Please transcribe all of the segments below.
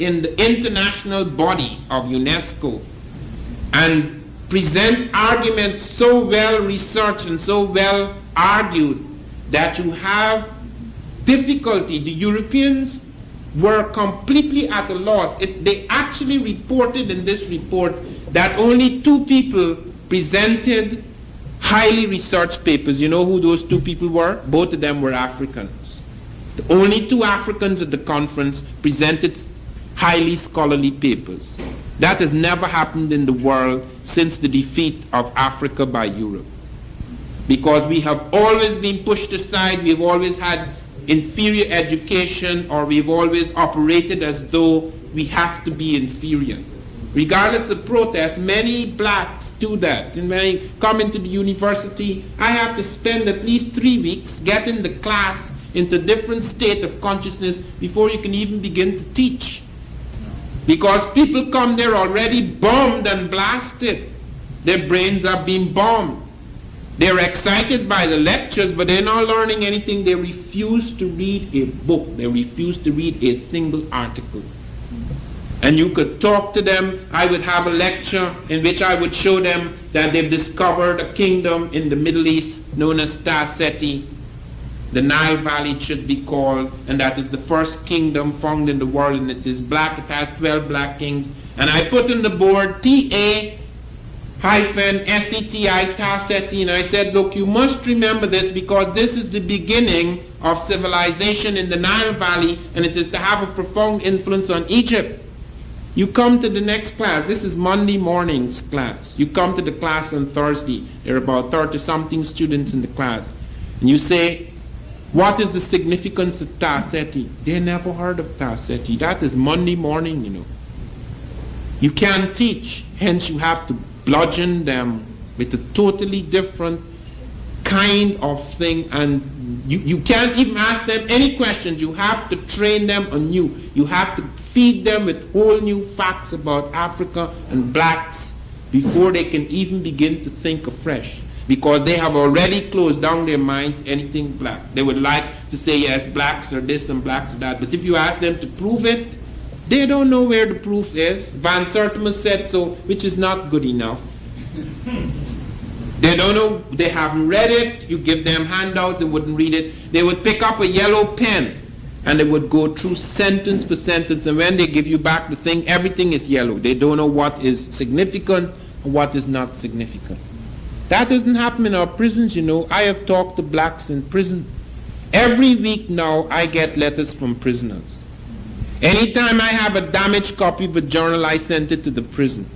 in the international body of UNESCO and present arguments so well researched and so well argued that you have difficulty. The Europeans were completely at a loss. They actually reported in this report that only 2 people presented highly researched papers. You know who those 2 people were? Both of them were Africans. The only 2 Africans at the conference presented highly scholarly papers. That has never happened in the world since the defeat of Africa by Europe. Because we have always been pushed aside, we've always had inferior education, or we've always operated as though we have to be inferior. Regardless of protest, many blacks do that. And when I come into the university, I have to spend at least 3 weeks getting the class into a different state of consciousness before you can even begin to teach. Because people come there already bombed and blasted. Their brains are being bombed. They're excited by the lectures, but they're not learning anything. They refuse to read a book. They refuse to read a single article. And you could talk to them. I would have a lecture in which I would show them that they've discovered a kingdom in the Middle East known as Star-Seti. The Nile Valley should be called, and that is the first kingdom found in the world, and it is black. It has 12 black kings. And I put on the board TA-SETI, Tar-Seti, and I said, look, you must remember this because this is the beginning of civilization in the Nile Valley, and it is to have a profound influence on Egypt. You come to the next class. This is Monday morning's class. You come to the class on Thursday. There are about 30-something students in the class. And you say, what is the significance of Tar-Seti? They never heard of Tar-Seti. That is Monday morning, you know. You can't teach. Hence, you have to bludgeon them with a totally different kind of thing. And you can't even ask them any questions. You have to train them anew. You have to feed them with whole new facts about Africa and blacks before they can even begin to think afresh. Because they have already closed down their mind to anything black. They would like to say, yes, blacks are this and blacks are that. But if you ask them to prove it, they don't know where the proof is. Van Sertima said so, which is not good enough. They don't know, they haven't read it. You give them handouts, they wouldn't read it. They would pick up a yellow pen and they would go through sentence for sentence, and when they give you back the thing, everything is yellow. They don't know what is significant and what is not significant. That doesn't happen in our prisons, you know. I have talked to blacks in prison. Every week now I get letters from prisoners. Anytime I have a damaged copy of a journal, I send it to the prison.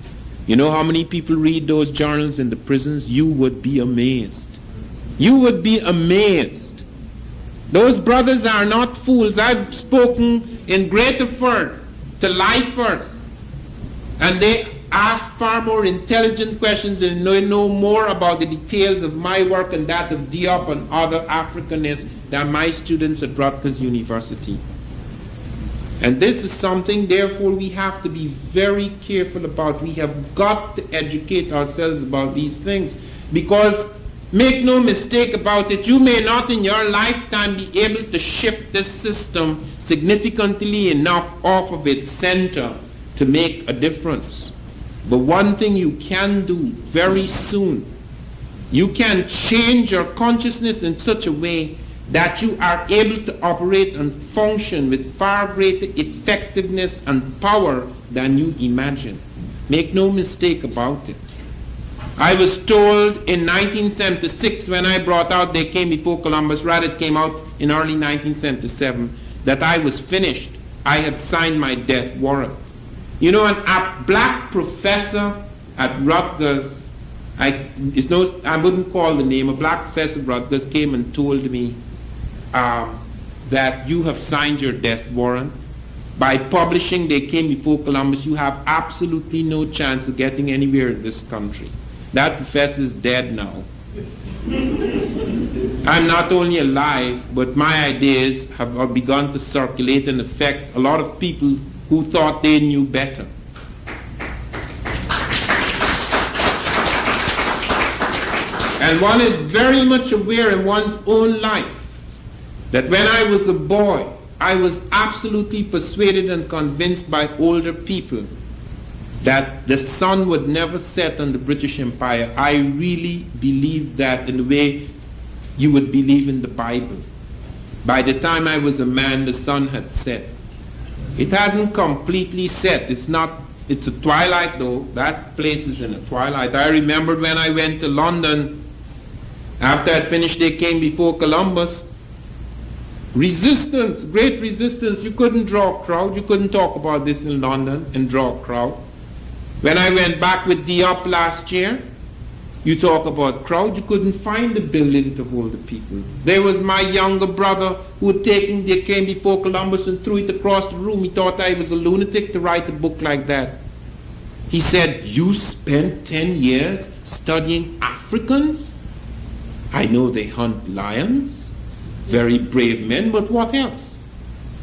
You know how many people read those journals in the prisons? You would be amazed. You would be amazed. Those brothers are not fools. I've spoken in great effort to lifers, and they ask far more intelligent questions and they know more about the details of my work and that of Diop and other Africanists than my students at Rutgers University. And this is something, therefore, we have to be very careful about. We have got to educate ourselves about these things, because make no mistake about it, you may not in your lifetime be able to shift this system significantly enough off of its center to make a difference. But one thing you can do very soon, you can change your consciousness in such a way that you are able to operate and function with far greater effectiveness and power than you imagine. Make no mistake about it. I was told in 1976, when I brought out They Came Before Columbus, rather it came out in early 1977, that I was finished. I had signed my death warrant. You know, a black professor at Rutgers, I wouldn't call the name, a black professor at Rutgers came and told me that you have signed your death warrant. By publishing They Came Before Columbus, you have absolutely no chance of getting anywhere in this country. That professor is dead now. I'm not only alive, but my ideas have begun to circulate and affect a lot of people who thought they knew better. And one is very much aware in one's own life that when I was a boy, I was absolutely persuaded and convinced by older people that the sun would never set on the British Empire. I really believed that in the way you would believe in the Bible. By the time I was a man, the sun had set. It hasn't completely set. It's a twilight though. That place is in a twilight. I remembered when I went to London, after I'd finished They Came Before Columbus, resistance, great resistance. You couldn't draw a crowd. You couldn't talk about this in London and draw a crowd. When I went back with Diop last year, you talk about crowd, you couldn't find the building to hold the people. There was my younger brother who had taken They Came Before Columbus and threw it across the room. He thought I was a lunatic to write a book like that. He said, "You spent 10 years studying Africans? I know they hunt lions, very brave men, but what else?"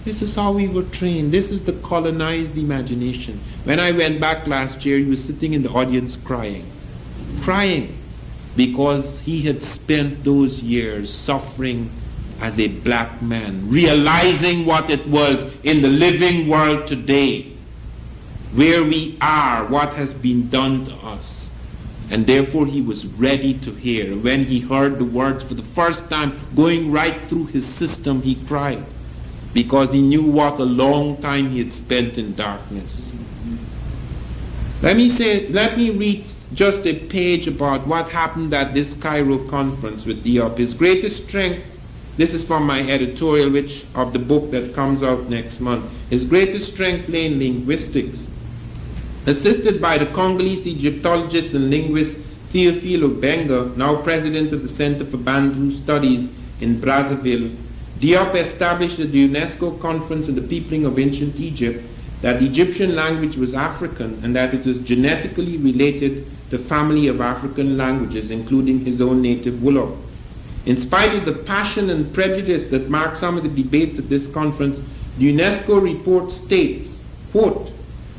This is how we were trained. This is the colonized imagination. When I went back last year, he was sitting in the audience crying, because he had spent those years suffering as a black man, realizing what it was in the living world today, where we are, what has been done to us. And therefore he was ready to hear. And when he heard the words for the first time going right through his system, he cried, because he knew what a long time he had spent in darkness. Let me read just a page about what happened at this Cairo conference with Diop. His greatest strength, this is from my editorial of the book that comes out next month. His greatest strength lay in linguistics. Assisted by the Congolese Egyptologist and linguist Théophile Obenga, now president of the Center for Bantu Studies in Brazzaville, Diop established at the UNESCO Conference on the Peopling of Ancient Egypt that the Egyptian language was African and that it was genetically related to a family of African languages, including his own native Wolof. In spite of the passion and prejudice that marked some of the debates at this conference, the UNESCO report states, quote,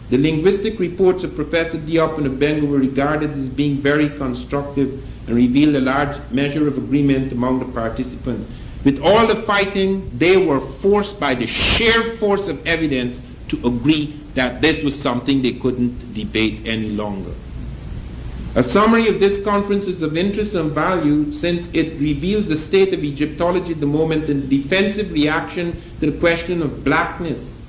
"The linguistic reports of Professor Diop and Obenga were regarded as being very constructive and revealed a large measure of agreement among the participants. With all the fighting, they were forced by the sheer force of evidence to agree that this was something they couldn't debate any longer." A summary of this conference is of interest and value since it reveals the state of Egyptology at the moment and the defensive reaction to the question of blackness.